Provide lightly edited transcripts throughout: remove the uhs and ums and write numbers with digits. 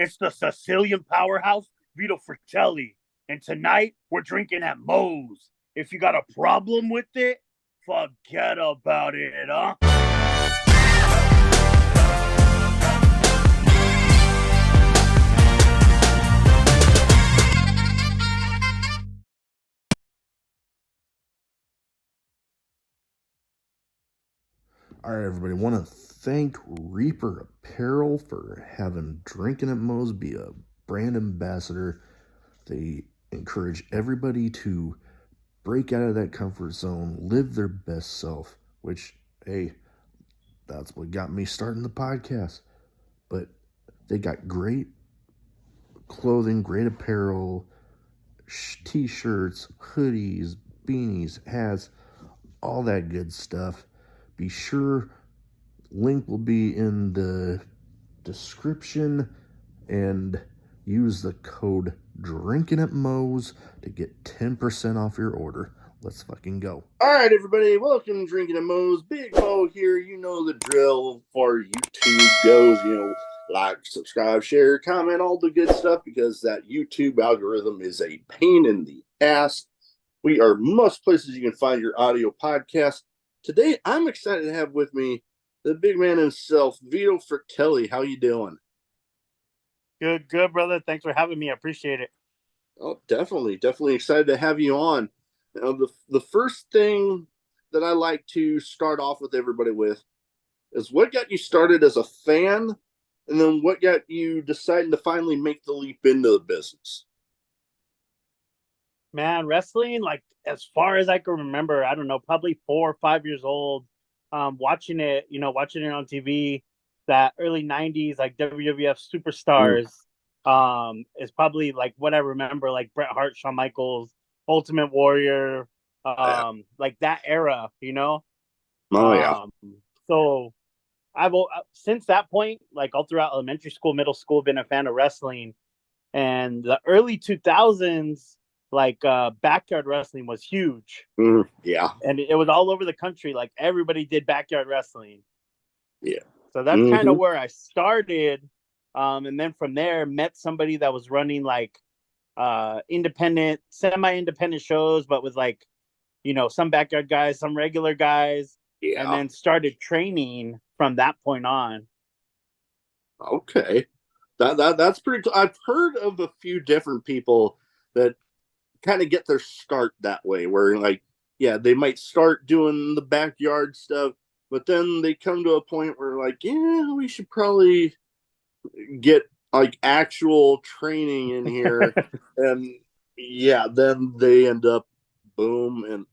It's the Sicilian Powerhouse, Vito Fratelli. And tonight, we're drinking at Moe's. If you got a problem with it, forget about it, huh? All right, everybody. Want to thank Reaper Apparel for having Drinkin' at Moe's be a brand ambassador. They encourage everybody to break out of that comfort zone, live their best self, which, hey, that's what got me starting the podcast. But they got great clothing, great apparel, t-shirts, hoodies, beanies, hats, all that good stuff. Be sure, link will be in the description, and use the code Drinkin' at Moe's to get 10% off your order. Let's fucking go. All right, everybody. Welcome to Drinkin' at Moe's. Big Mo here. You know the drill for YouTube goes. Like, subscribe, share, comment, all the good stuff, because that YouTube algorithm is a pain in the ass. We are most places you can find your audio podcast. Today, I'm excited to have with me the big man himself, Vito Fratelli. How you doing? Good, brother. Thanks for having me. I appreciate it. Oh, definitely excited to have you on. Now, the first thing that I like to start off with everybody with is what got you started as a fan, and then what got you deciding to finally make the leap into the business? Man, wrestling, like, as far as I can remember, I don't know, probably 4 or 5 years old, watching it on TV, that early 90s, like WWF superstars, is probably like what I remember, like Bret Hart, Shawn Michaels, Ultimate Warrior, like that era, Oh, yeah. So I've since that point, like all throughout elementary school, middle school, been a fan of wrestling, and the early 2000s, like backyard wrestling was huge. Yeah. And it was all over the country. Like everybody did backyard wrestling. Yeah. So that's kind of where I started. And then from there, met somebody that was running like independent, semi-independent shows, but with like, some backyard guys, some regular guys. Yeah. And then started training from that point on. Okay. That's pretty cool. I've heard of a few different people that kind of get their start that way, where like, yeah, they might start doing the backyard stuff, but then they come to a point where like, yeah, we should probably get like actual training in here. And yeah, then they end up boom. And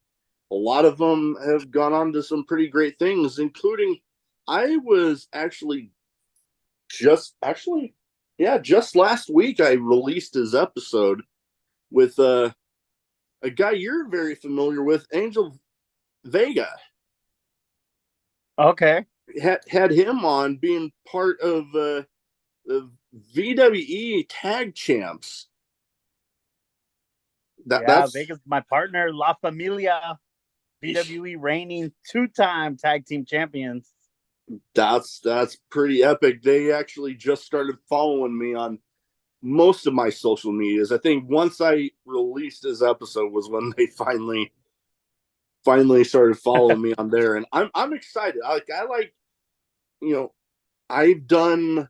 a lot of them have gone on to some pretty great things, including I was just last week I released his episode with a guy you're very familiar with, Angel Vega. Okay. Had him on being part of the VWE Tag Champs. That's Vega's my partner, La Familia, VWE reigning 2-time tag team champions. That's pretty epic. They actually just started following me on most of my social medias. I think once I released this episode was when they finally started following me on there, and I'm excited. I've done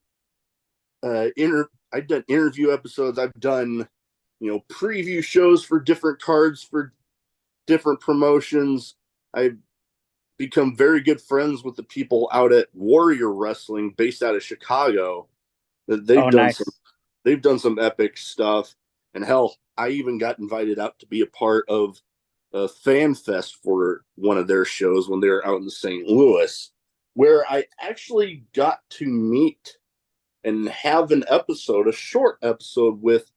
interview episodes. I've done preview shows for different cards for different promotions. I've become very good friends with the people out at Warrior Wrestling, based out of Chicago. They've done some epic stuff, and hell, I even got invited out to be a part of a fan fest for one of their shows when they were out in St. Louis, where I actually got to meet and have a short episode with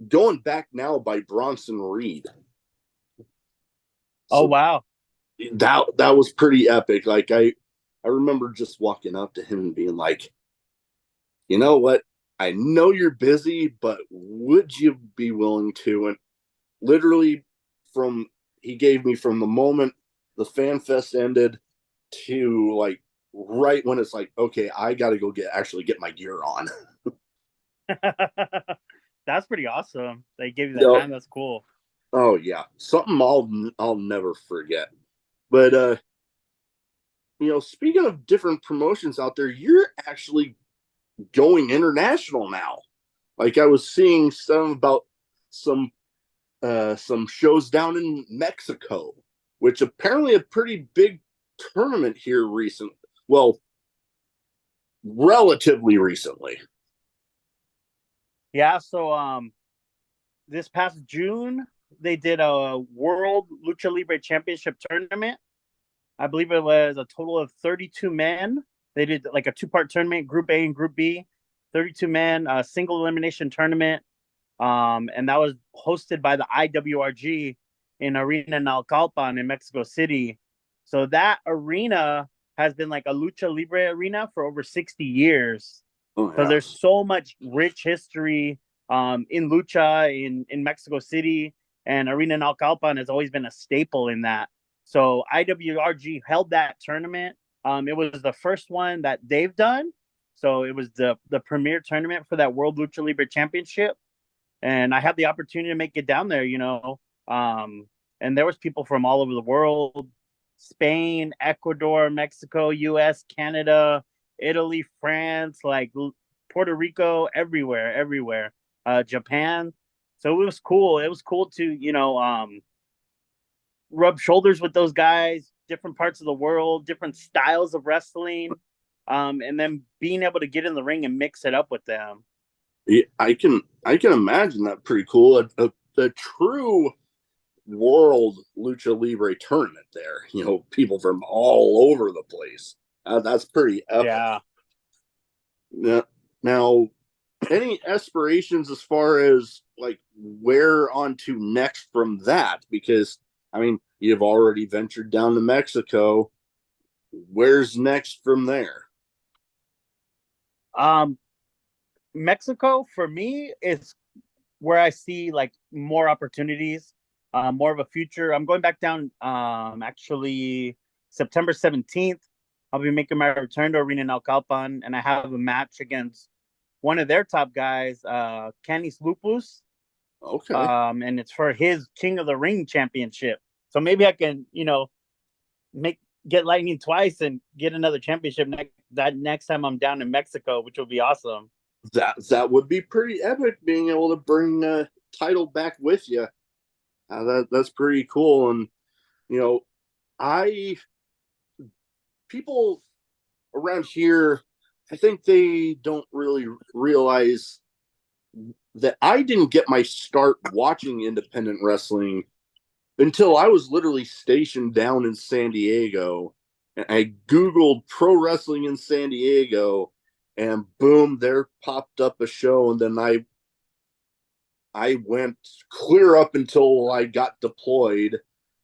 Going Back Now by Bronson Reed. Oh, wow. That was pretty epic. Like I remember just walking up to him and being like, you know what? I know you're busy, but would you be willing to? And literally he gave me from the moment the fan fest ended to like right when it's like, okay, I got to go get my gear on. That's pretty awesome. They gave you that No, time. That's cool. oh yeah, something I'll never forget. But speaking of different promotions out there, you're actually going international now. Like I was seeing some about some some shows down in Mexico, which apparently a pretty big tournament here recent. Well, relatively recently. Yeah. So this past June they did a World Lucha Libre Championship tournament. I believe it was a total of 32 men. They did like a two-part tournament, Group A and Group B. 32 men, single elimination tournament. And that was hosted by the IWRG in Arena Nalcalpan in Mexico City. So that arena has been like a lucha libre arena for over 60 years. Oh So yeah. there's so much rich history in lucha in Mexico City, and Arena Nalcalpan has always been a staple in that. So IWRG held that tournament. It was the first one that they've done. So it was the premier tournament for that World Lucha Libre Championship, and I had the opportunity to make it down there, and there was people from all over the world: Spain, Ecuador, Mexico, U.S., Canada, Italy, France, like Puerto Rico, everywhere, Japan. So it was cool. It was cool to, rub shoulders with those guys, different parts of the world, different styles of wrestling, and then being able to get in the ring and mix it up with them. Yeah, I can imagine that pretty cool. A true world lucha libre tournament there. People from all over the place. That's pretty epic. Yeah. Now, any aspirations as far as like where on to next from that? Because I mean, you've already ventured down to Mexico. Where's next from there? Um, Mexico for me is where I see like more opportunities, more of a future. I'm going back down actually September 17th. I'll be making my return to Arena Naucalpan, and I have a match against one of their top guys, Canis Lupus, Okay. and it's for his King of the Ring championship. So maybe I can, make get lightning twice and get another championship next time I'm down in Mexico, which will be awesome. That would be pretty epic, being able to bring a title back with you. That's pretty cool. And you know, I people around here, I think they don't really realize that I didn't get my start watching independent wrestling until I was literally stationed down in San Diego. And I Googled pro wrestling in San Diego, and boom, there popped up a show. And then I went clear up until I got deployed.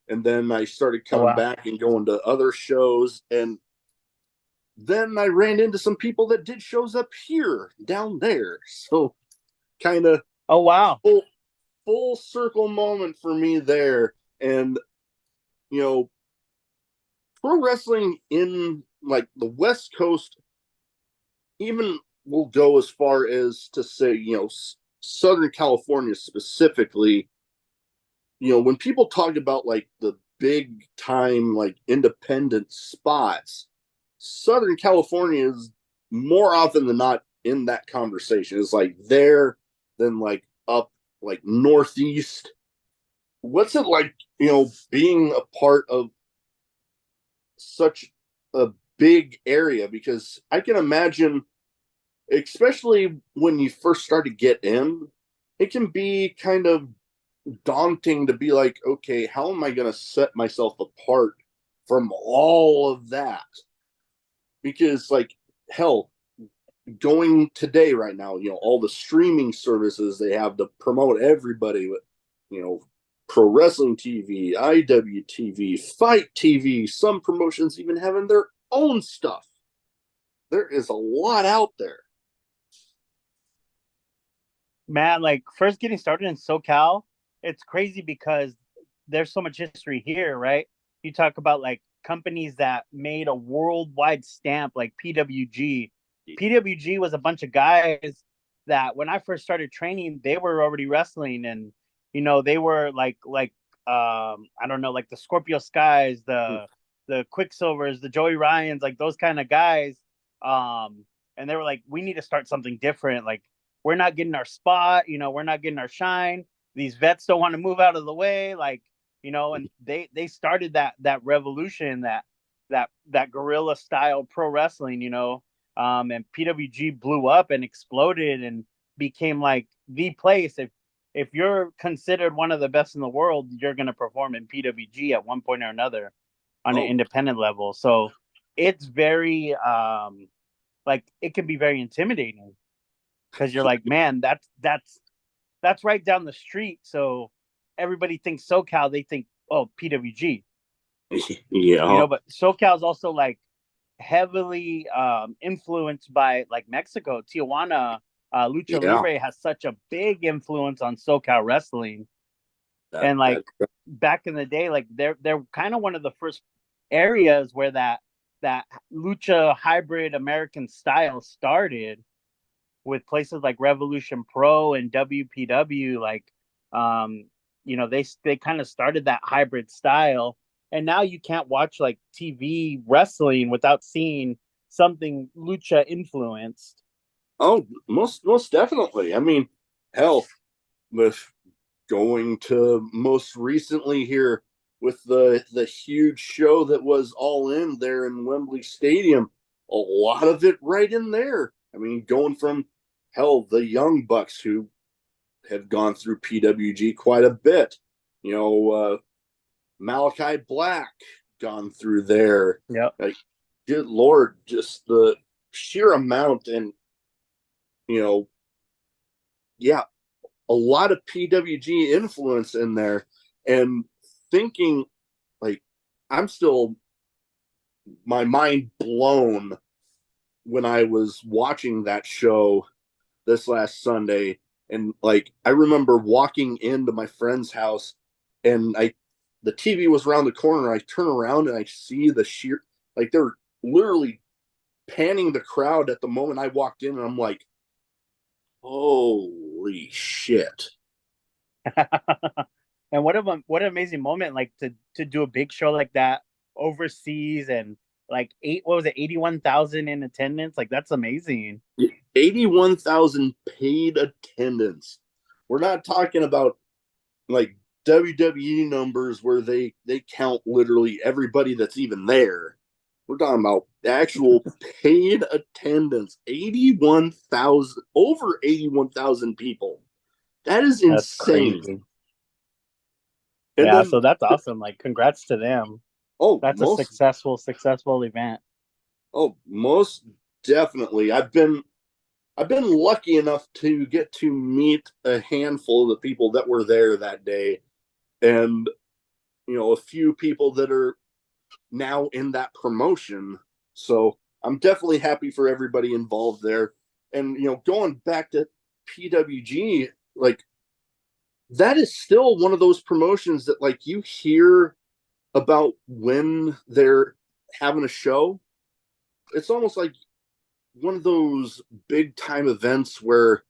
And then I started Oh coming wow. back and going to other shows. And then I ran into some people that did shows up here, down there. So kind of Oh wow. full circle moment for me there. And you know, pro wrestling in like the West Coast, even will go as far as to say, Southern California specifically. When people talk about like the big time, like independent spots, Southern California is more often than not in that conversation. It's like there, then like up, like Northeast. What's it like, being a part of such a big area? Because I can imagine, especially when you first start to get in, it can be kind of daunting to be like, okay, how am I going to set myself apart from all of that? Because, like, hell, going today, right now, all the streaming services they have to promote everybody with, you know, Pro Wrestling TV, IWTV, Fight TV, some promotions even having their own stuff. There is a lot out there. Man, like first getting started in SoCal, it's crazy because there's so much history here, right? You talk about like companies that made a worldwide stamp like PWG. PWG was a bunch of guys that when I first started training, they were already wrestling, and they were like I don't know, like the Scorpio Skies, the Quicksilvers, the Joey Ryans, like those kind of guys. And they were like, we need to start something different. Like, we're not getting our spot, we're not getting our shine. These vets don't want to move out of the way, like, and they started that revolution, that guerrilla style pro wrestling, and PWG blew up and exploded and became like the place. If you're considered one of the best in the world, you're going to perform in PWG at one point or another on an independent level. So it's very like, it can be very intimidating, because you're like, man, that's right down the street. So everybody thinks SoCal, they think, oh, PWG, Yeah. but SoCal is also like heavily influenced by like Mexico. Tijuana, Lucha Yeah. Libre has such a big influence on SoCal wrestling. And like That back in the day, like they're kind of one of the first areas where that lucha hybrid American style started, with places like Revolution Pro and WPW. Like, they kind of started that hybrid style, and now you can't watch like TV wrestling without seeing something lucha influenced. Oh, most definitely. I mean, hell, with going to most recently here with the huge show that was All In there in Wembley Stadium, a lot of it right in there. I mean, going from hell, the Young Bucks, who have gone through PWG quite a bit, Malachi Black gone through there. Yep. Like, good Lord, just the sheer amount. And yeah, a lot of PWG influence in there. And thinking, like, I'm still, my mind blown when I was watching that show this last Sunday. And like, I remember walking into my friend's house, and the TV was around the corner. I turn around and I see the sheer, like, they're literally panning the crowd at the moment I walked in, and I'm like, holy shit. And what an amazing moment, like to do a big show like that overseas, and like what was it, 81,000 in attendance? Like, that's amazing. 81,000 paid attendance. We're not talking about like WWE numbers where they count literally everybody that's even there. We're talking about actual paid attendance. 81,000, over 81,000 people. That is That's insane. crazy. And Yeah, then, so that's awesome. Like, congrats to them. oh, That's a successful event. most definitely. I've been lucky enough to get to meet a handful of the people that were there that day, and a few people that are now in that promotion. So I'm definitely happy for everybody involved there. And going back to PWG, like, that is still one of those promotions that, like, you hear about when they're having a show. It's almost like one of those big time events where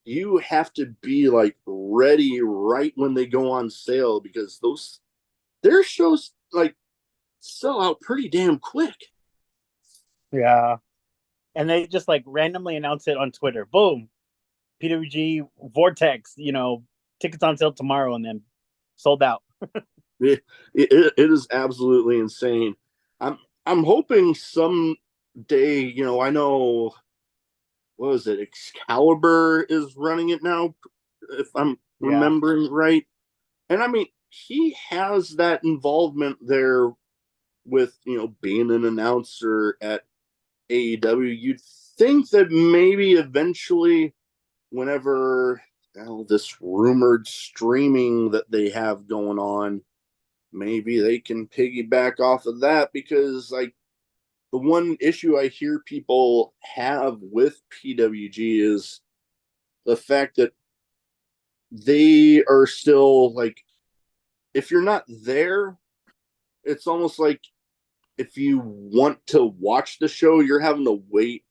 you have to be like ready right when they go on sale, because their shows like sell out pretty damn quick. Yeah. And they just like randomly announce it on Twitter. Boom. PWG Vortex, tickets on sale tomorrow, and then sold out. It is absolutely insane. I'm hoping someday, I know, what was it, Excalibur is running it now, if I'm remembering right. And I mean, he has that involvement there with, being an announcer at AEW. You'd think that maybe eventually, whenever this rumored streaming that they have going on, maybe they can piggyback off of that, because like, the one issue I hear people have with PWG is the fact that they are still like, if you're not there, it's almost like if you want to watch the show, you're having to wait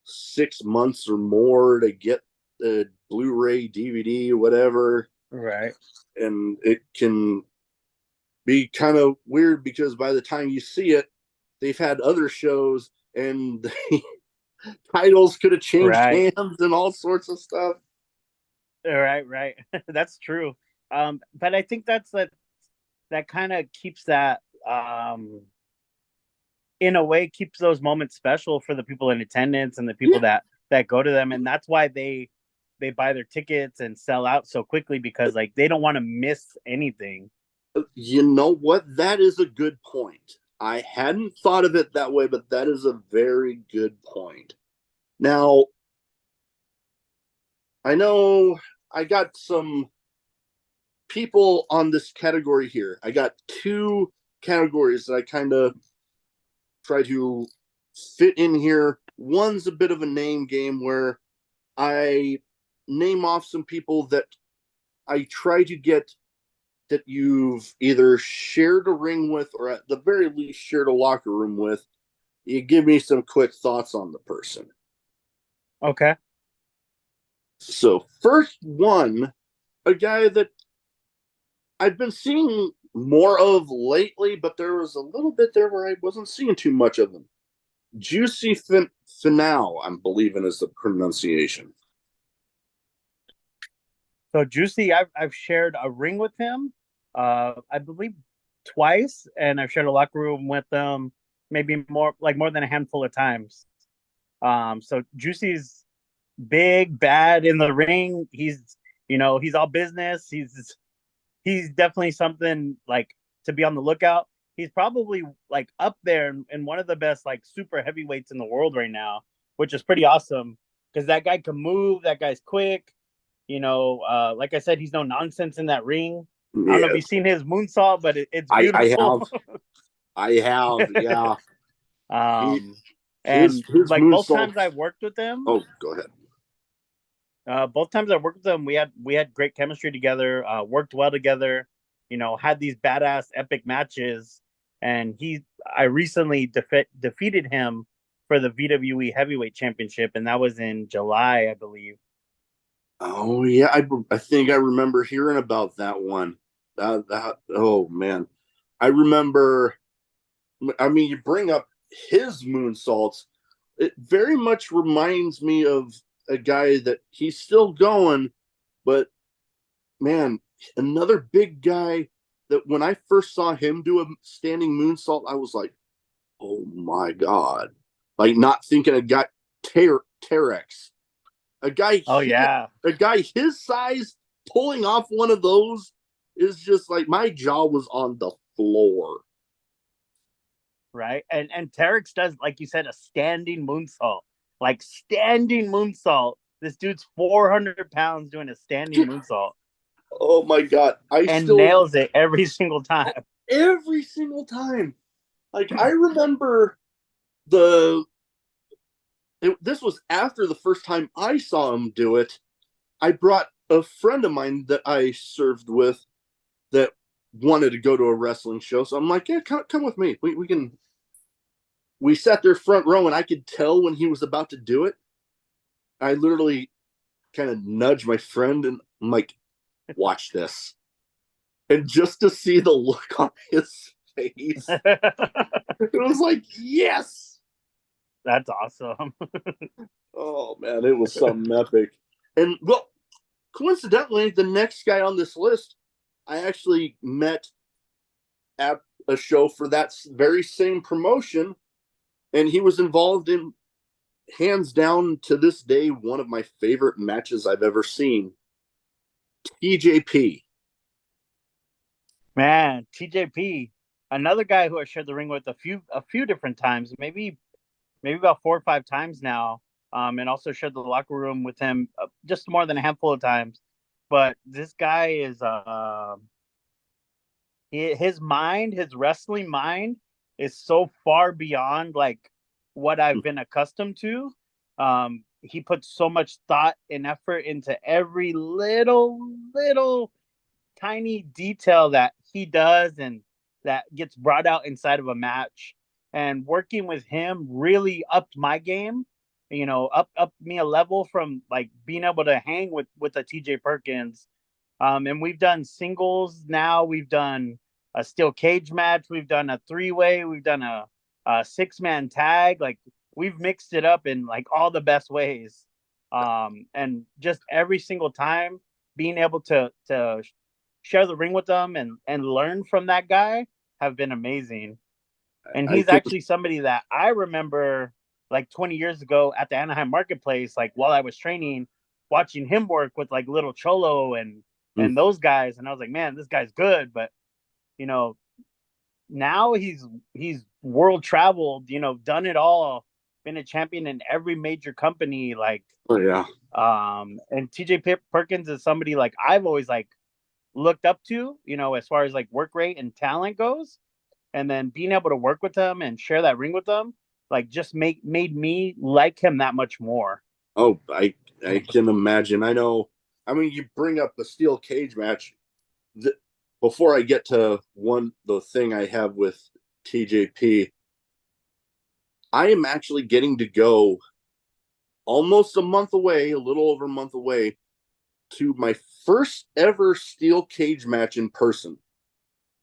6 months or more to get the Blu-ray, DVD, whatever. Right. And it can be kind of weird because by the time you see it, they've had other shows and the titles could have changed hands and all sorts of stuff. Right. That's true. But I think that kind of keeps that in a way keeps those moments special for the people in attendance and the people that go to them, and that's why they buy their tickets and sell out so quickly, because like they don't want to miss anything. You know what? That is a good point. I hadn't thought of it that way, but that is a very good point. Now, I know I got some people on this category here. I got 2 categories that I kind of try to fit in here. One's a bit of a name game where I name off some people that I try to get that you've either shared a ring with or at the very least shared a locker room with. You give me some quick thoughts on the person. Okay. So first one, a guy that I've been seeing more of lately, but there was a little bit there where I wasn't seeing too much of him. Juicy Finau, I'm believing is the pronunciation. So Juicy, I've shared a ring with him, I believe twice, and I've shared a locker room with him maybe more than a handful of times. So Juicy's big, bad in the ring. He's all business. He's definitely something like to be on the lookout. He's probably like up there in one of the best like super heavyweights in the world right now, which is pretty awesome because that guy can move. That guy's quick. Like I said, he's no nonsense in that ring. I don't know if you've seen his moonsault, but it's beautiful. I have, yeah. And his like both times I worked with him. Oh, go ahead. Both times I worked with him, we had great chemistry together. Worked well together. Had these badass epic matches, and I recently defeated him for the VWE Heavyweight Championship, and that was in July, I believe. Oh yeah, I think I remember hearing about that one. Oh man, I remember. I mean, you bring up his moonsaults. It very much reminds me of a guy that he's still going, but man, another big guy that when I first saw him do a standing moonsault, I was like, oh my God. Like not thinking a guy, Terex. A guy, a guy his size pulling off one of those is just like my jaw was on the floor. Right, and Terex does, like you said, a standing moonsault. Like standing moonsault. This dude's 400 pounds doing a standing moonsault. Oh my God! Nails it every single time. Every single time. Like I remember this was after the first time I saw him do it. I brought a friend of mine that I served with that wanted to go to a wrestling show. So I'm like, yeah, come with me. We sat there front row and I could tell when he was about to do it. I literally kind of nudged my friend and I'm like, watch this. And just to see the look on his face, it was like, yes. That's awesome. Oh man, it was something epic. And well, coincidentally, the next guy on this list, I actually met at a show for that very same promotion, and he was involved in, hands down to this day, one of my favorite matches I've ever seen. TJP. Man, TJP, another guy who I shared the ring with a few different times, maybe about 4 or 5 times now, and also shared the locker room with him just more than a handful of times. But this guy is his wrestling mind is so far beyond like what I've been accustomed to. He puts so much thought and effort into every little tiny detail that he does and that gets brought out inside of a match. And working with him really upped my game. up me a level from like being able to hang with a TJ Perkins. And we've done singles now. We've done a steel cage match. We've done a 3-way. We've done a 6-man tag. Like we've mixed it up in like all the best ways. And just every single time being able to share the ring with them and learn from that guy have been amazing. And I he's can. actually somebody that I remember like 20 years ago at the Anaheim Marketplace, like while I was training, watching him work with like Little Cholo and those guys, and I was like, man, this guy's good. But you know, now he's world traveled, done it all, been a champion in every major company, like Oh yeah. and TJ Perkins is somebody like I've always like looked up to, as far as like work rate and talent goes. And then being able to work with them and share that ring with them, like just made me like him that much more. Oh, I can imagine. I know. I mean, you bring up the steel cage match. The, before I get to the thing I have with TJP, I am actually getting to go almost a month away, a little over a month away, to my first ever steel cage match in person.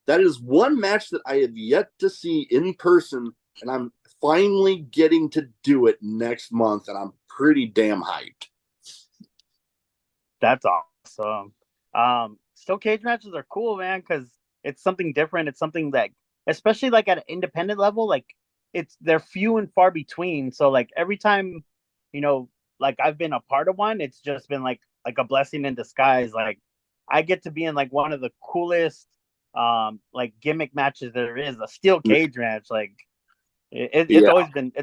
That is one match that I have yet to see in person, and I'm finally getting to do it next month, and I'm pretty damn hyped. That's awesome. Steel cage matches are cool, man, because it's something different. It's something that, especially like at an independent level, like they're few and far between. So like every time, like I've been a part of one, it's just been like a blessing in disguise. Like I get to be in like one of the coolest like gimmick matches there is, a steel cage match. Like it's Yeah.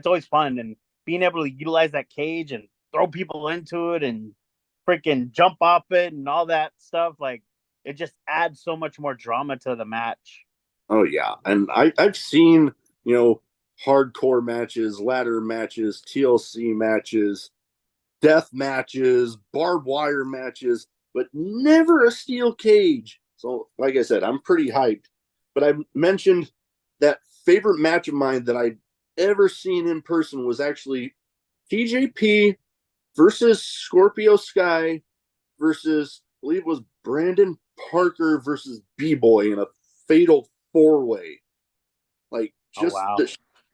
always fun, and being able to utilize that cage and throw people into it and freaking jump off it and all that stuff, like it just adds so much more drama to the match. Oh yeah, and I've seen hardcore matches, ladder matches, TLC matches, death matches, barbed wire matches, but never a steel cage. So, like I said, I'm pretty hyped. But I mentioned that favorite match of mine that I've ever seen in person was actually TJP versus Scorpio Sky versus, I believe it was Brandon Parker versus B-Boy in a fatal 4-way. Like, Oh just wow.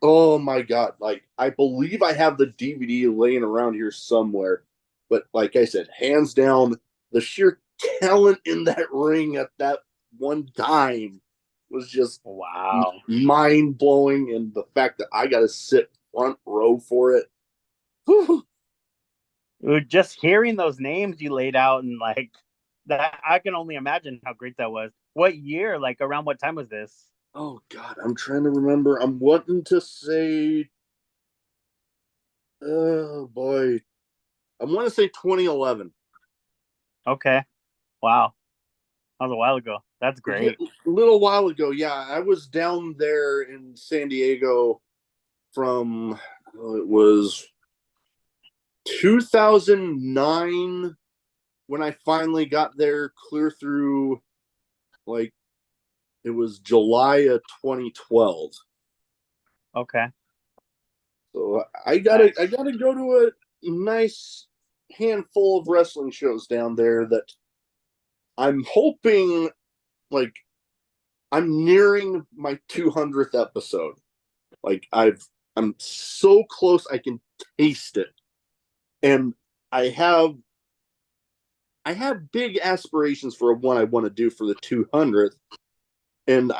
oh my God. Like, I believe I have the DVD laying around here somewhere. But like I said, hands down, the sheer talent in that ring at that one time was just Wow. mind blowing. And the fact that I got to sit front row for it. Whew. Just hearing those names you laid out, and like that, I can only imagine how great that was. What year, like around what time was this? Oh God, I'm trying to remember. I'm wanting to say, oh boy, I want to say 2011. Okay. Wow. That was a while ago. That's Yeah, great. a little while ago. Yeah, I was down there in San Diego from it was 2009 when I finally got there clear through like it was July of 2012. Okay. So I Nice. gotta go to a nice handful of wrestling shows down there that I'm hoping like I'm nearing my 200th episode. Like I'm so close I can taste it. And I have I have big aspirations for what I want to do for the 200th, and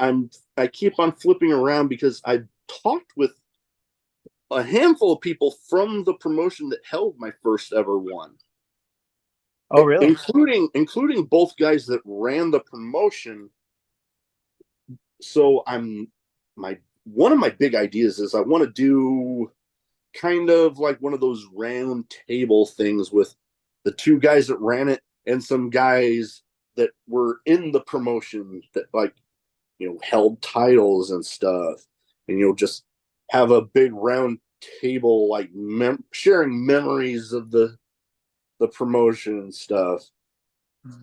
I keep on flipping around because I've talked with a handful of people from the promotion that held my first ever one, Oh really? including both guys that ran the promotion. So I'm my one of my big ideas is I want to do kind of like one of those round table things with the two guys that ran it and some guys that were in the promotion that like held titles and stuff, and just have a big round table like sharing memories of the promotion and stuff.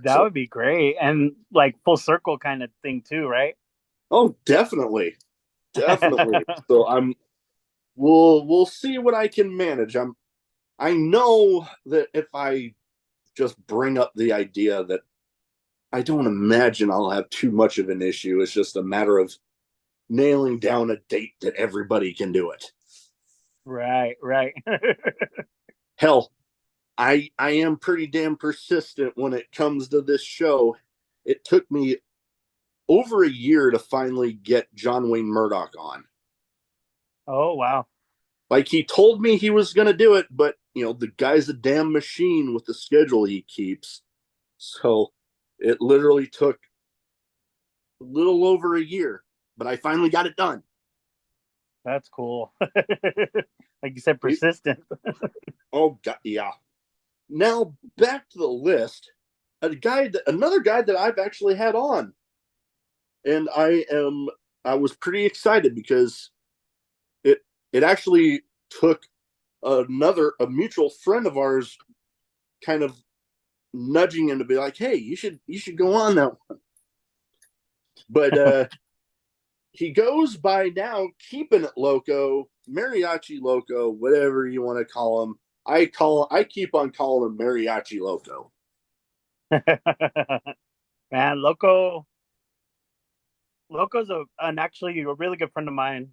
That So would be great. And like full circle kind of thing too, right? oh, definitely. So we'll see what I can manage. I know that if I just bring up the idea that I don't imagine I'll have too much of an issue. It's just a matter of nailing down a date that everybody can do it. Right, right. Hell, I am pretty damn persistent when it comes to this show. It took me over a year to finally get John Wayne Murdoch on. Oh, wow. Like he told me he was going to do it, but the guy's a damn machine with the schedule he keeps. So it literally took a little over a year, but I finally got it done. That's cool. Like you said, persistent. Oh god, yeah. Now back to the list. Another guy that I've actually had on, and I was pretty excited because it actually took a mutual friend of ours kind of nudging him to be like, hey, you should go on that one. But he goes by now Keeping It Loco, Mariachi Loco, whatever you want to call him. I keep on calling him Mariachi Loco. Man, Loco's actually a really good friend of mine.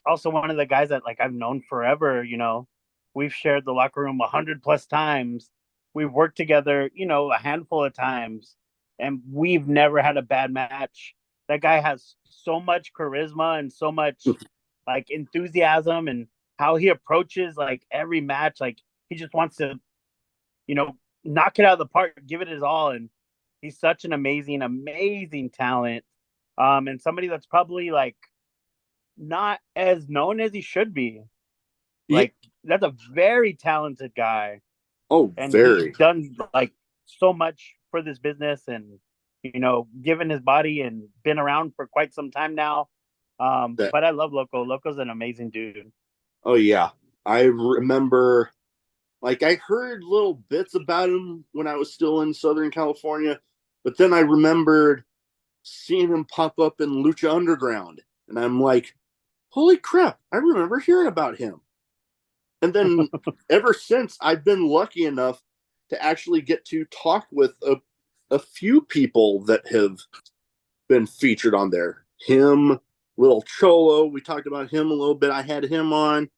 Also one of the guys that like I've known forever. We've shared the locker room 100+ times. We've worked together, a handful of times, and we've never had a bad match. That guy has so much charisma and so much like enthusiasm, and how he approaches like every match. Like he just wants to, knock it out of the park, give it his all. And he's such an amazing, amazing talent. And somebody that's probably like not as known as he should be. Yeah. Like that's a very talented guy, Oh, and very. he's done like so much for this business, and given his body and been around for quite some time now. But I love Loco. Loco's an amazing dude. Oh yeah, I remember. Like I heard little bits about him when I was still in Southern California, but then I remembered seeing him pop up in Lucha Underground, and I'm like, holy crap, I remember hearing about him. And then ever since, I've been lucky enough to actually get to talk with a few people that have been featured on there. Him, Little Cholo, we talked about him a little bit. I had him on.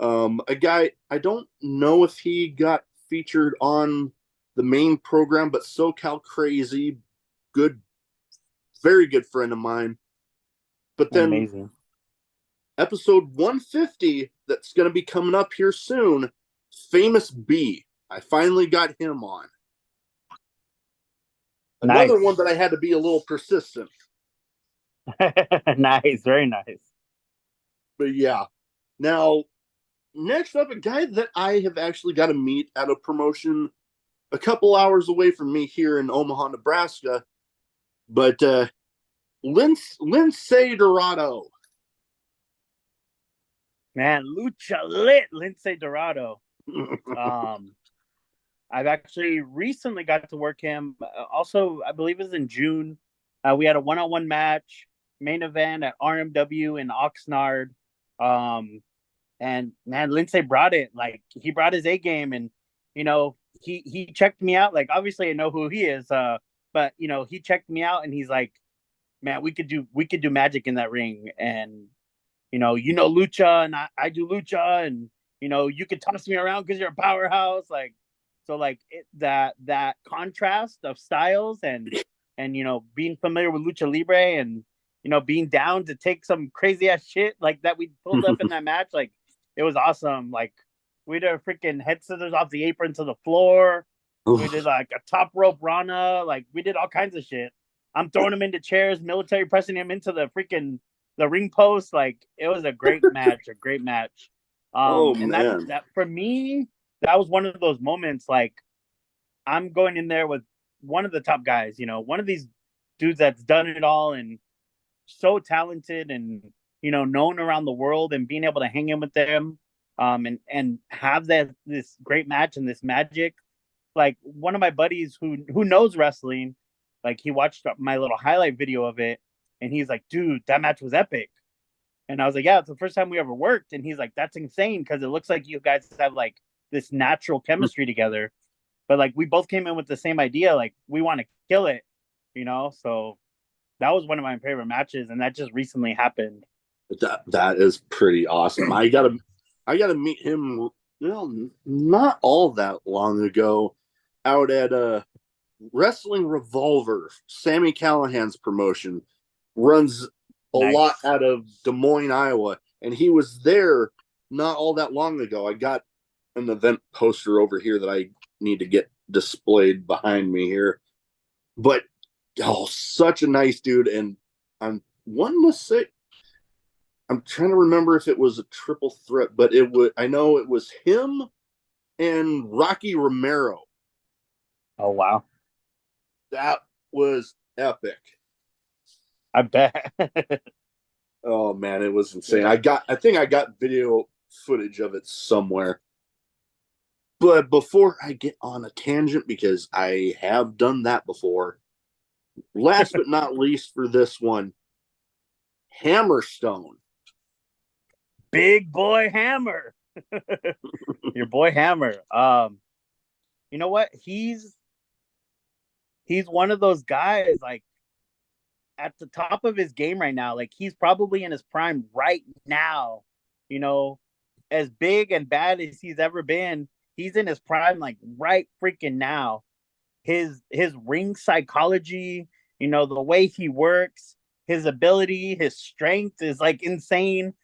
A guy, I don't know if he got featured on the main program, but SoCal Crazy, good, very good friend of mine. But then Amazing. Episode 150 that's going to be coming up here soon, Famous B. I finally got him on. Another Nice. one that I had to be a little persistent. Nice, very nice. But yeah. Now, next up, a guy that I have actually got to meet at a promotion a couple hours away from me here in Omaha, Nebraska. But Lince Dorado. Man, Lucha lit, Lince Dorado. I've actually recently got to work him. Also, I believe it was in June. We had a one-on-one match, main event at RMW in Oxnard. And man, Lince brought it. Like he brought his A game, and he checked me out. Like obviously I know who he is, but he checked me out, and he's like, man, we could do magic in that ring. And lucha, and I do lucha, and you could toss me around because you're a powerhouse. Like so, like that contrast of styles, and being familiar with lucha libre, and being down to take some crazy ass shit like that we pulled up in that match. Like it was awesome. Like we did a freaking head scissors off the apron to the floor. We did like a top rope Rana. Like we did all kinds of shit. I'm throwing him into chairs, military pressing him into the ring post. Like it was a great match, a great match. And man. that for me, that was one of those moments. Like I'm going in there with one of the top guys, one of these dudes that's done it all and so talented, and known around the world, and being able to hang in with them, and have this great match and this magic. Like one of my buddies who knows wrestling, like he watched my little highlight video of it, and he's like, dude, that match was epic. And I was like, yeah, it's the first time we ever worked. And he's like, that's insane because it looks like you guys have like this natural chemistry together. But like we both came in with the same idea, like we want to kill it, you know. So that was one of my favorite matches, and that just recently happened. That is pretty awesome. I gotta meet him. Not all that long ago, out at Wrestling Revolver. Sammy Callahan's promotion runs a lot Nice. out of Des Moines, Iowa, and he was there not all that long ago. I got an event poster over here that I need to get displayed behind me here, but such a nice dude. And I'm one to say, I'm trying to remember if it was a triple threat, but I know it was him and Rocky Romero. Oh wow. That was epic. I bet. Oh man, it was insane. I think I got video footage of it somewhere. But before I get on a tangent, because I have done that before, last but not least for this one, Hammerstone. Big boy Hammer. Your boy Hammer. You know what? He's one of those guys like at the top of his game right now. Like he's probably in his prime right now. You know, as big and bad as he's ever been, he's in his prime like right freaking now. His ring psychology, you know, the way he works, his ability, his strength is like insane.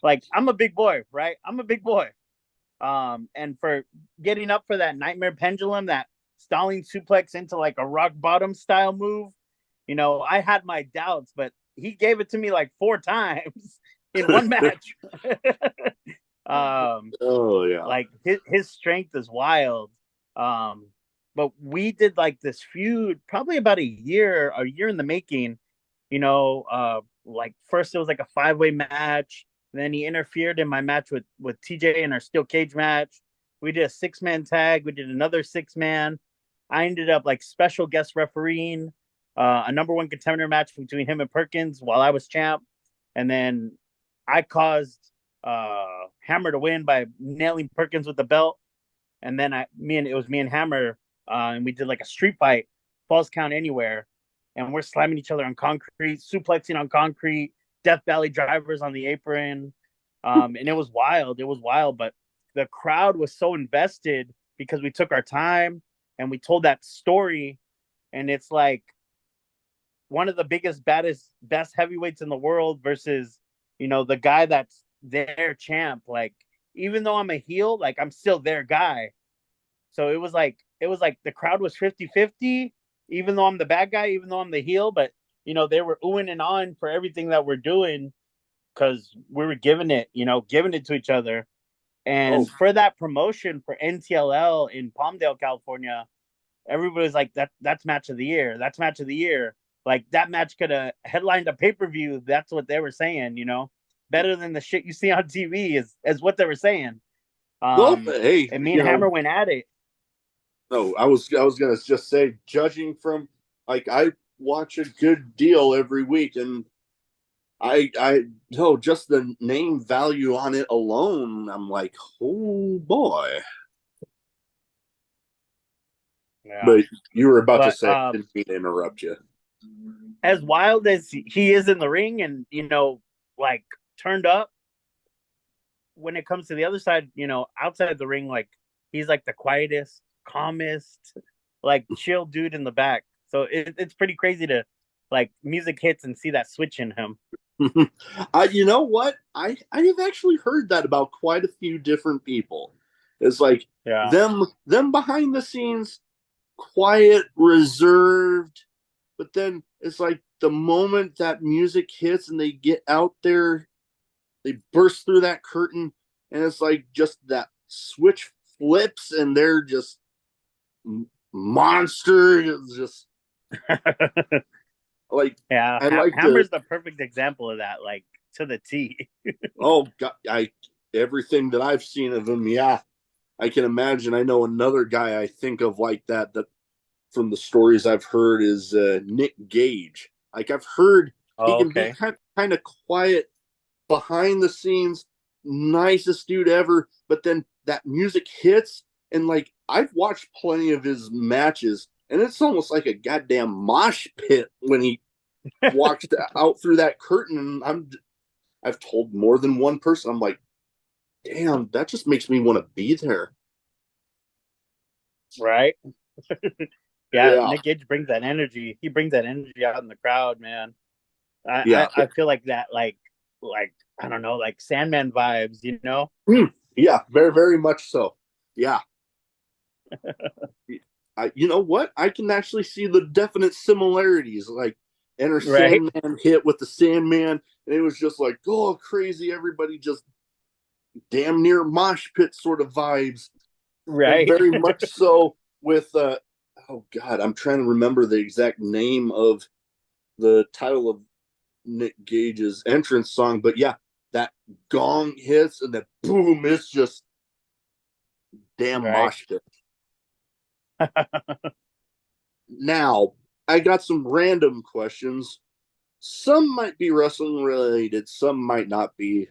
Like I'm a big boy, right? I'm a big boy. And for getting up for that nightmare pendulum, that stalling suplex into like a rock bottom style move, you know, I had my doubts, but he gave it to me like 4 times in one match. Oh yeah. Like his strength is wild. Um, but we did like this feud probably about a year in the making. You know, like first it was like a 5-way match. Then he interfered in my match with TJ in our steel cage match. We did a 6-man tag. We did another 6-man. I ended up like special guest refereeing a number one contender match between him and Perkins while I was champ, and then I caused Hammer to win by nailing Perkins with the belt. And then it was me and Hammer, and we did like a street fight, falls count anywhere, and we're slamming each other on concrete, suplexing on concrete, Death Valley drivers on the apron, and it was wild. It was wild, but the crowd was so invested because we took our time and we told that story, and it's like one of the biggest, baddest, best heavyweights in the world versus, you know, the guy that's their champ. Like, even though I'm a heel, like I'm still their guy. So it was like the crowd was 50-50, even though I'm the bad guy, even though I'm the heel, but you know, they were oohing and on for everything that we're doing because we were giving it to each other. Oh, And for that promotion for NTLL in Palmdale, California, everybody was like, that's match of the year. That's match of the year. Like that match could have headlined a pay-per-view. That's what they were saying, you know. Better than the shit you see on TV is what they were saying. well, hey, And me and Hammer went at it. no, I was gonna just say, judging from like I watch a good deal every week, and I no, just the name value on it alone, I'm like, oh boy. Yeah. But you were about to But say, I didn't mean to interrupt you. as wild as he is in the ring and, you know, like turned up, when it comes to the other side, you know, outside the ring, like he's like the quietest, calmest, like chill dude in the back. So it's pretty crazy to like music hits and see that switch in him. You know what? I have actually heard that about quite a few different people. It's like Yeah. them behind the scenes, quiet, reserved, but then it's like the moment that music hits and they get out there, they burst through that curtain, and it's like just that switch flips, and they're just monster. It's just like Yeah. I like to. Hammer's the perfect example of that, like to the T. Oh God, everything that I've seen of him, yeah, I can imagine. I know another guy I think of like that from the stories I've heard is Nick Gage. Like I've heard he Oh, can be okay. kind of quiet behind the scenes, nicest dude ever. But then that music hits, and like I've watched plenty of his matches, and it's almost like a goddamn mosh pit when he walks out through that curtain. And I've told more than one person, I'm like, damn, that just makes me want to be there. Right? Yeah, Yeah. Nick Gage brings that energy. He brings that energy out in the crowd, man. Yeah. I feel like that, like I don't know, like Sandman vibes, you know? Yeah, very, very much so. Yeah. You know what? I can actually see the definite similarities. Like Enter Right? Sandman hit with the Sandman, and it was just like, oh, crazy. Everybody just damn near mosh pit sort of vibes. And Right? very much so with, oh God, I'm trying to remember the exact name of the title of Nick Gage's entrance song. But yeah, that gong hits and that boom, it's just damn Right. mosh pit. Now, I got some random questions. Some might be wrestling related, some might not be.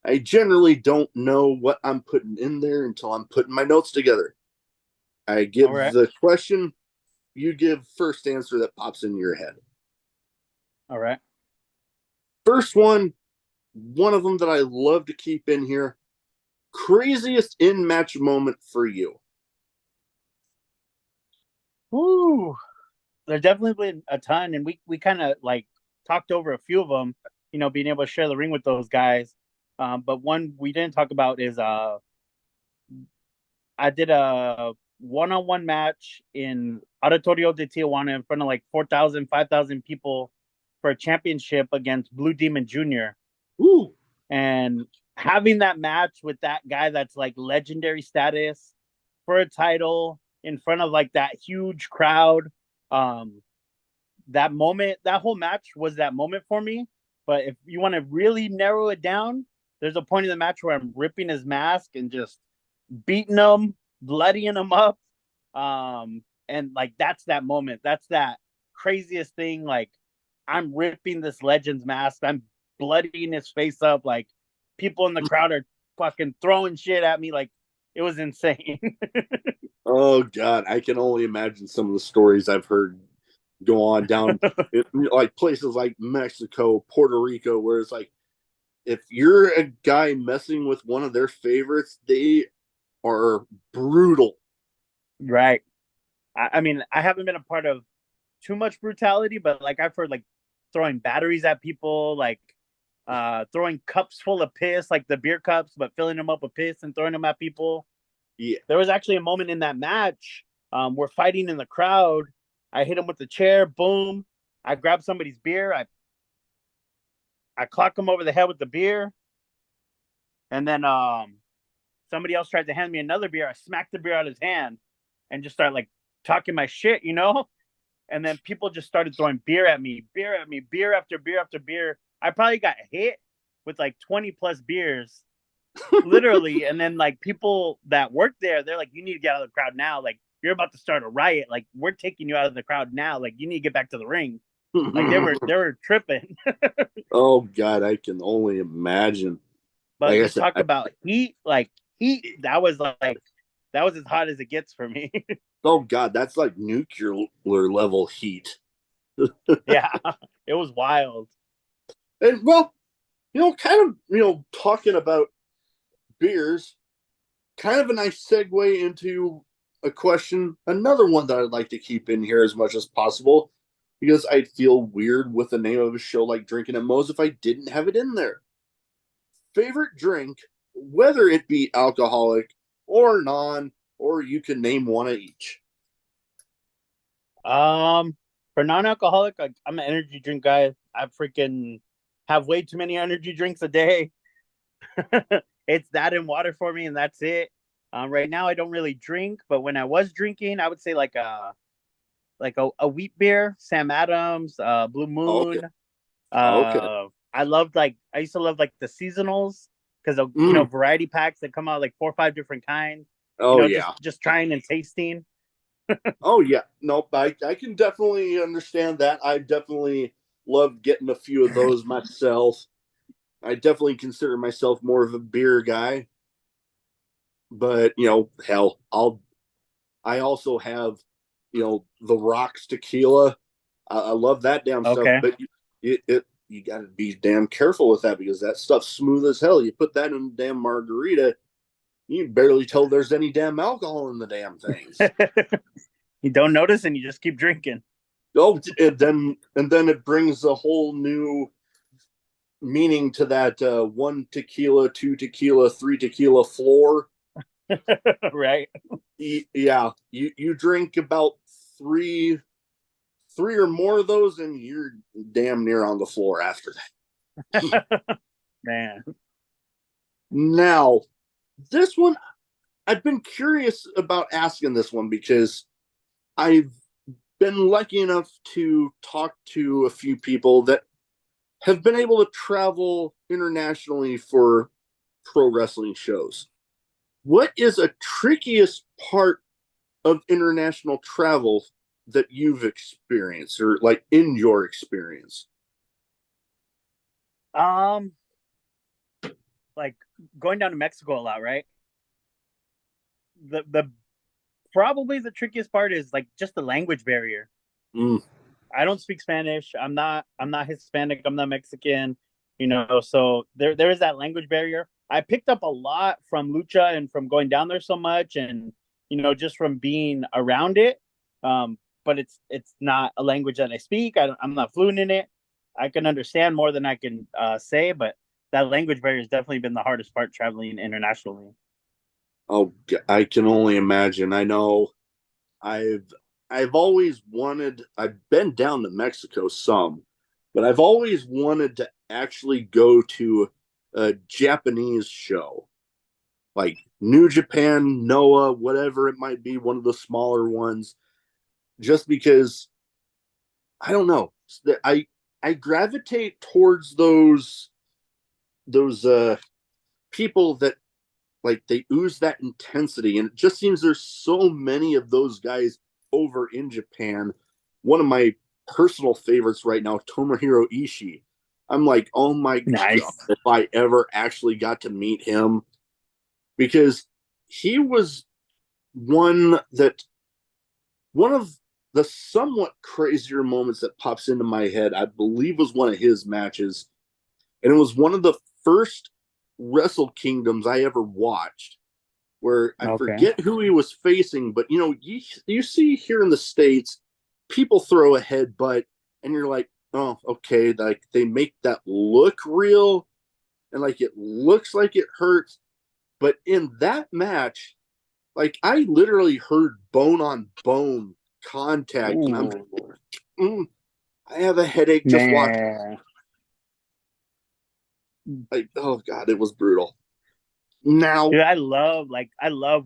I generally don't know what I'm putting in there until I'm putting my notes together. I All give right. the question, you give first answer that pops in your head. All right. First one of them that I love to keep in here. Craziest in match moment for you. Ooh. There's definitely been a ton, and we kind of like talked over a few of them, you know, being able to share the ring with those guys. But one we didn't talk about is I did a one-on-one match in Auditorio de Tijuana in front of like 4,000, 5,000 people for a championship against Blue Demon Jr. Ooh. And having that match with that guy that's like legendary status for a title in front of like that huge crowd, um, that moment, that whole match was that moment for me. But if you want to really narrow it down, there's a point in the match where I'm ripping his mask and just beating him, bloodying him up. And like that's that moment. That's that craziest thing. Like I'm ripping this legend's mask. I'm bloodying his face up. Like people in the crowd are fucking throwing shit at me. Like it was insane. Oh God, I can only imagine some of the stories I've heard go on down like places like Mexico, Puerto Rico, where it's like if you're a guy messing with one of their favorites, they are brutal. Right. I mean, I haven't been a part of too much brutality, but like I've heard like throwing batteries at people, like throwing cups full of piss, like the beer cups, but filling them up with piss and throwing them at people. Yeah. There was actually a moment in that match. We're fighting in the crowd. I hit him with the chair, boom. I grab somebody's beer. I clock him over the head with the beer. And then somebody else tried to hand me another beer. I smacked the beer out of his hand and just started like talking my shit, you know? And then people just started throwing beer at me, beer after beer after beer. I probably got hit with like 20 plus beers, literally. And then like people that work there, they're like, you need to get out of the crowd now. Like you're about to start a riot. Like we're taking you out of the crowd now. Like you need to get back to the ring. Like they were tripping. Oh God, I can only imagine. But Like I you said, talk about heat, like heat. That was as hot as it gets for me. oh God, that's like nuclear level heat. Yeah, it was wild. And well, kind of, talking about beers, kind of a nice segue into a question, another one that I'd like to keep in here as much as possible, because I'd feel weird with the name of a show like Drinking at Moe's if I didn't have it in there. Favorite drink, whether it be alcoholic or non, or you can name one of each. For non-alcoholic, I'm an energy drink guy. I freaking have way too many energy drinks a day. It's that and water for me, and that's it. Right now I don't really drink, but when I was drinking, I would say like a wheat beer, Sam Adams, Blue Okay. Moon. Okay. I used to love like the seasonals because of Mm. variety packs that come out like 4 or 5 different kinds. Oh Just yeah. just trying and tasting. Oh yeah. Nope. I can definitely understand that. I definitely love getting a few of those myself. I definitely consider myself more of a beer guy, but hell, I also have, the Rocks tequila. I love that damn stuff, Okay. but you got to be damn careful with that because that stuff's smooth as hell. You put that in a damn margarita, you can barely tell there's any damn alcohol in the damn things. You don't notice and you just keep drinking. Oh, and then it brings a whole new meaning to that one tequila, two tequila, three tequila floor. Right. Yeah, you drink about three or more of those, and you're damn near on the floor after that. Man. Now, this one, I've been curious about asking this one because I've been lucky enough to talk to a few people that have been able to travel internationally for pro wrestling shows. What is a trickiest part of international travel that you've experienced or like in your experience? Um, like going down to Mexico a lot, right? The probably the trickiest part is like just the language barrier. Mm, I don't speak Spanish. I'm not Hispanic. I'm not Mexican. So there is that language barrier. I picked up a lot from lucha and from going down there so much, and just from being around it. But it's not a language that I speak. I'm not fluent in it. I can understand more than I can say, but that language barrier has definitely been the hardest part traveling internationally. oh, I can only imagine. I know I've I've always wanted. I've been down to Mexico some, but I've always wanted to actually go to a Japanese show, like New Japan, Noah, whatever it might be, one of the smaller ones, just because I don't know. I gravitate towards those people that like they ooze that intensity, and it just seems there's so many of those guys over in Japan. One of my personal favorites right now, Tomohiro Ishii. I'm like, oh my god, Nice. if I ever actually got to meet him, because he was one that one of the somewhat crazier moments that pops into my head, I believe, was one of his matches, and it was one of the first Wrestle Kingdoms I ever watched. Where I Okay. forget who he was facing, but you see here in the States, people throw a headbutt, and you're like, oh, okay, like they make that look real, and like it looks like it hurts, but in that match, like I literally heard bone on bone contact, and I'm Ooh, mm, I have a headache just watching. man. Like, oh god, it was brutal. Now, Dude, I love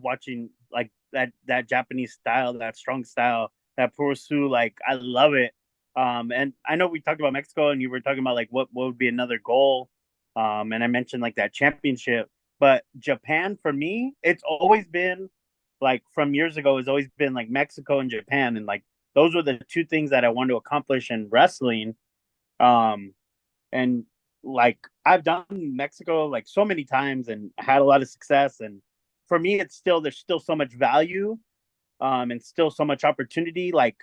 watching like that Japanese style, that strong style, that purosu. Like I love it. And I know we talked about Mexico, and you were talking about like what would be another goal. And I mentioned like that championship, but Japan for me, it's always been like from years ago. It's always been like Mexico and Japan, and like those were the two things that I wanted to accomplish in wrestling. Um, and like I've done Mexico like so many times and had a lot of success. And for me, there's still so much value, and still so much opportunity, like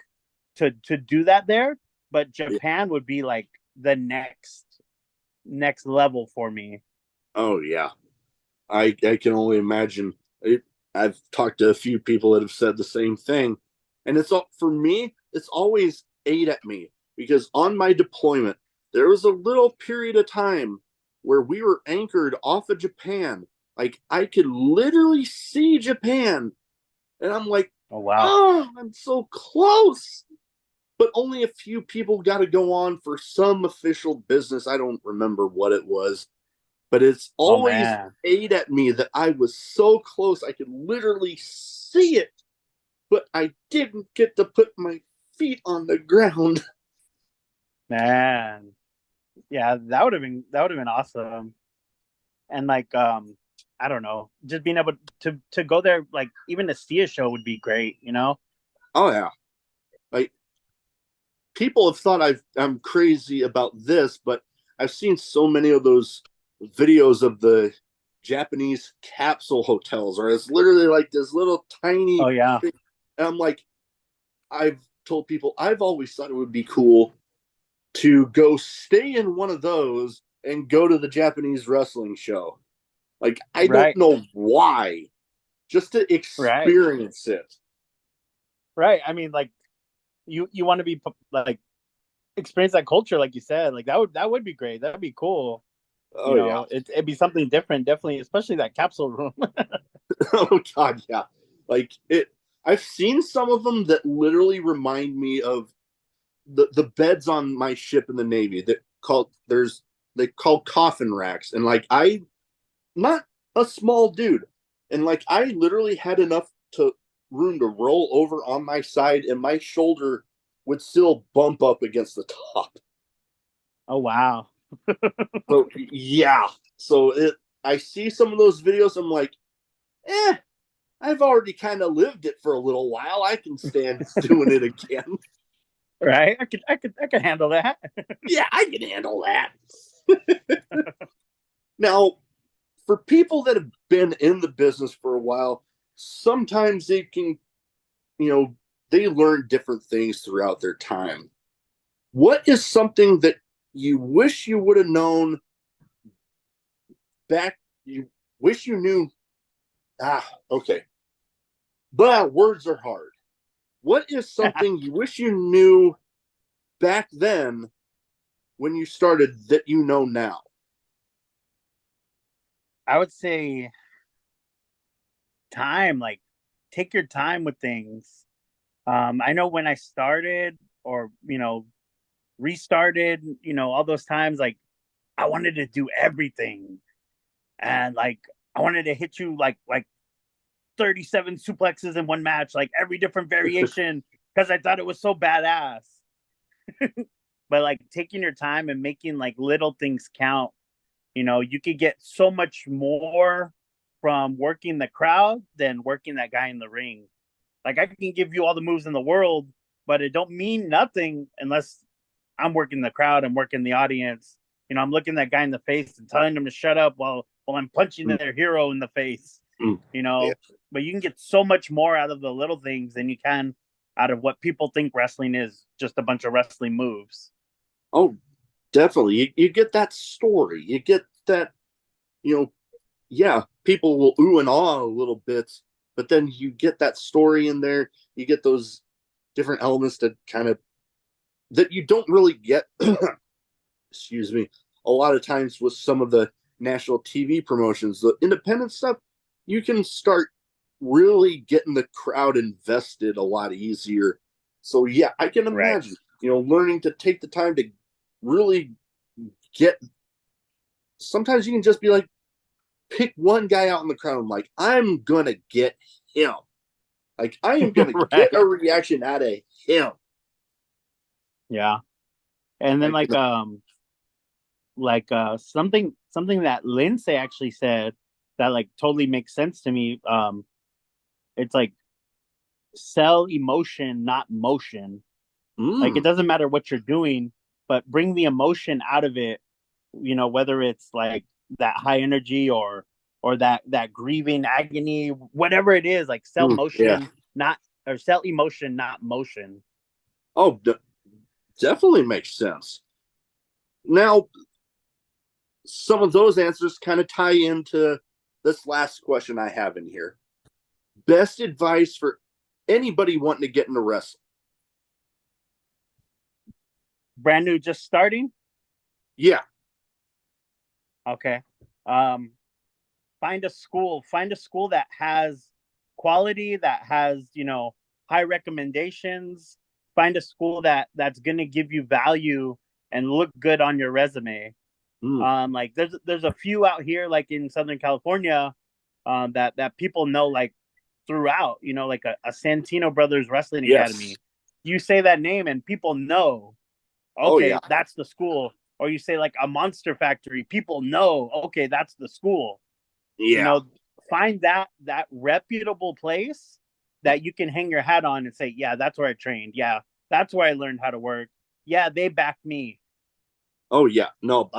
to do that there. But Japan would be like the next level for me. oh yeah, I can only imagine. I've talked to a few people that have said the same thing, and it's all for me. It's always ate at me because on my deployment there was a little period of time where we were anchored off of Japan. Like I could literally see Japan, and I'm like, Oh wow. oh, I'm so close. But only a few people got to go on for some official business. I don't remember what it was, but it's Oh always man. ate at me that I was so close I could literally see it, but I didn't get to put my feet on the ground. Man. Yeah, that would have been awesome. And like I don't know, just being able to go there, like even to see a show would be great. Oh yeah, like people have thought I'm crazy about this, but I've seen so many of those videos of the Japanese capsule hotels, or it's literally like this little tiny Oh yeah. thing. And I'm like, I've told people I've always thought it would be cool to go stay in one of those and go to the Japanese wrestling show. Like, I don't Right. know why, just to Right. experience it. Right. I mean, like you want to be like experience that culture, like you said. Like that would be great. That'd be cool. Oh yeah. It'd be something different, definitely, especially that capsule room. Oh god, yeah. Like it. I've seen some of them that literally remind me of the beds on my ship in the Navy that they call coffin racks, and like I not a small dude, and like I literally had enough to room to roll over on my side, and my shoulder would still bump up against the top. Oh wow. So yeah, so it. I see some of those videos. I'm like, I've already kind of lived it for a little while. I can stand doing it again. Right. I could handle that. Yeah, I can handle that. Now, for people that have been in the business for a while, sometimes they can, you know, they learn different things throughout their time. What is something that you wish you would have known back? You wish you knew. Okay. But words are hard. What is something you wish you knew back then when you started that you know now? I would say time, like take your time with things. I know when I started or, restarted, all those times, like I wanted to do everything. And like I wanted to hit you like 37 suplexes in one match, like every different variation, because I thought it was so badass. But like taking your time and making like little things count, you could get so much more from working the crowd than working that guy in the ring. Like I can give you all the moves in the world, but it don't mean nothing unless I'm working the crowd, I'm working the audience. I'm looking that guy in the face and telling him to shut up while I'm punching Mm, their hero in the face. mm, You yeah. know, but you can get so much more out of the little things than you can out of what people think wrestling is, just a bunch of wrestling moves. Oh, definitely. You get that story. You get that, you know, yeah, people will ooh and ah a little bit, but then you get that story in there. You get those different elements that kind of that you don't really get. Excuse me. A lot of times with some of the national TV promotions, the independent stuff, you can start really getting the crowd invested a lot easier. So yeah, I can Right. imagine, learning to take the time to really get. Sometimes you can just be like, pick one guy out in the crowd. Like, I'm gonna get him. Like, I am gonna get Right. a reaction out of him. Yeah. And then Like, something that Lindsay actually said that like totally makes sense to me. It's like sell emotion, not motion. Like it mm, doesn't matter what you're doing, but bring the emotion out of it. Whether it's like that high energy or that grieving agony, whatever it is, like sell yeah. motion, not or sell emotion, not motion. Oh, definitely makes sense. Now, some of those answers kind of tie into this last question I have in here. Best advice for anybody wanting to get into wrestling? Brand new, just starting. Yeah. Okay. Um, find a school that has quality, that has high recommendations. Find a school that's going to give you value and look good on your resume. Mm, Like there's a few out here like in Southern California, that people know like throughout, like a Santino Brothers Wrestling yes. Academy. You say that name and people know, Oh, yeah. okay, that's the school. Or you say like a Monster Factory, people know, okay, that's the school. you Yeah. know Find that reputable place that you can hang your hat on and say, yeah, that's where I trained, yeah, that's where I learned how to work, yeah, they backed me. Oh, yeah. No,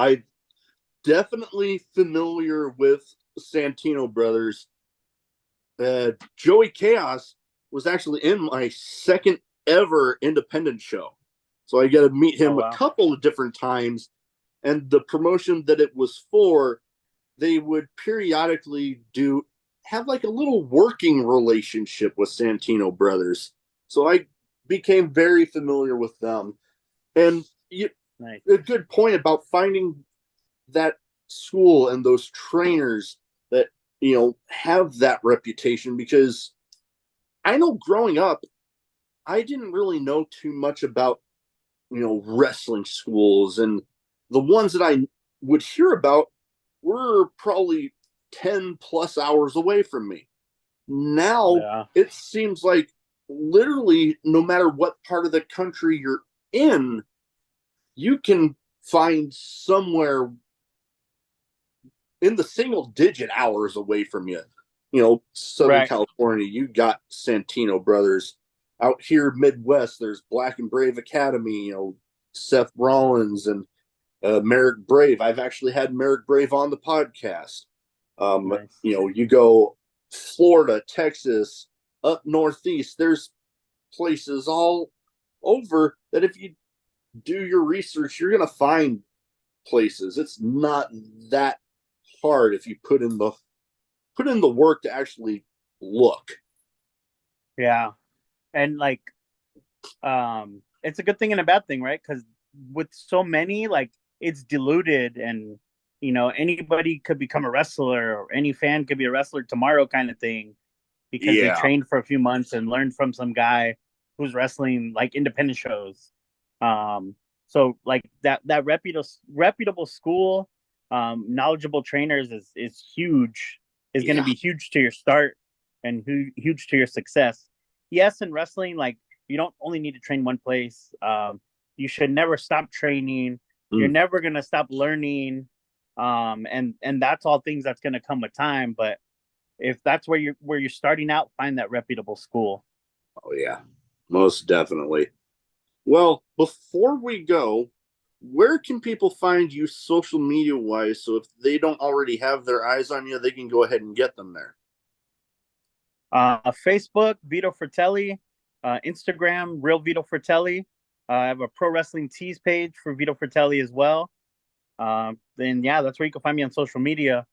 definitely familiar with Santino brothers. Joey Chaos was actually in my second ever independent show. So I got to meet him a couple of different times. And the promotion that it was for, they would periodically have like a little working relationship with Santino brothers. So I became very familiar with them. And a good point about finding that school and those trainers that, have that reputation, because I know growing up, I didn't really know too much about, wrestling schools, and the ones that I would hear about were probably 10 plus hours away from me. Now it seems like literally no matter what part of the country you're in, you can find somewhere in the single digit hours away from you. Southern California, you got Santino brothers. Out here Midwest, there's Black and Brave Academy, Seth Rollins and Merrick Brave. I've actually had Merrick Brave on the podcast. You go Florida, Texas, up Northeast, there's places all over that if you do your research, you're going to find places. It's not that hard if you put in the work to actually look. Yeah. And like, it's a good thing and a bad thing, right? Because with so many, like, it's diluted, and anybody could become a wrestler, or any fan could be a wrestler tomorrow, kind of thing, because they trained for a few months and learned from some guy who's wrestling like independent shows. So like that reputable school, knowledgeable trainers is huge. Is going to be huge to your start and huge to your success. Yes, in wrestling, like, you don't only need to train one place. You should never stop training. You're never gonna stop learning. And that's all things that's gonna come with time. But if that's where you're starting out, find that reputable school. Oh yeah, most definitely. Well, before we go, where can people find you social media wise? So if they don't already have their eyes on you, they can go ahead and get them there. Facebook, Vito Fratelli. Instagram, Real Vito Fratelli. I have a Pro Wrestling Tees page for Vito Fratelli as well. Then that's where you can find me on social media.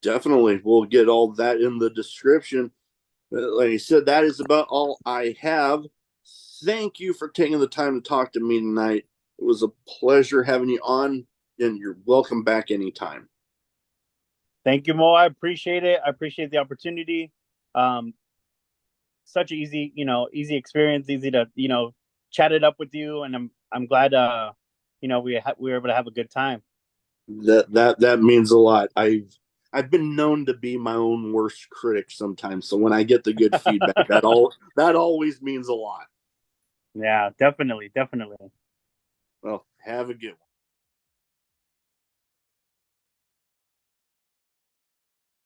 Definitely. We'll get all that in the description. Like I said, that is about all I have. Thank you for taking the time to talk to me tonight. It was a pleasure having you on, and you're welcome back anytime. Thank you, Mo. I appreciate it. I appreciate the opportunity. Such an easy experience, easy to, chat it up with you. And I'm glad, we were able to have a good time. That means a lot. I've been known to be my own worst critic sometimes. So when I get the good feedback, that always means a lot. Yeah, definitely. Well, have a good one.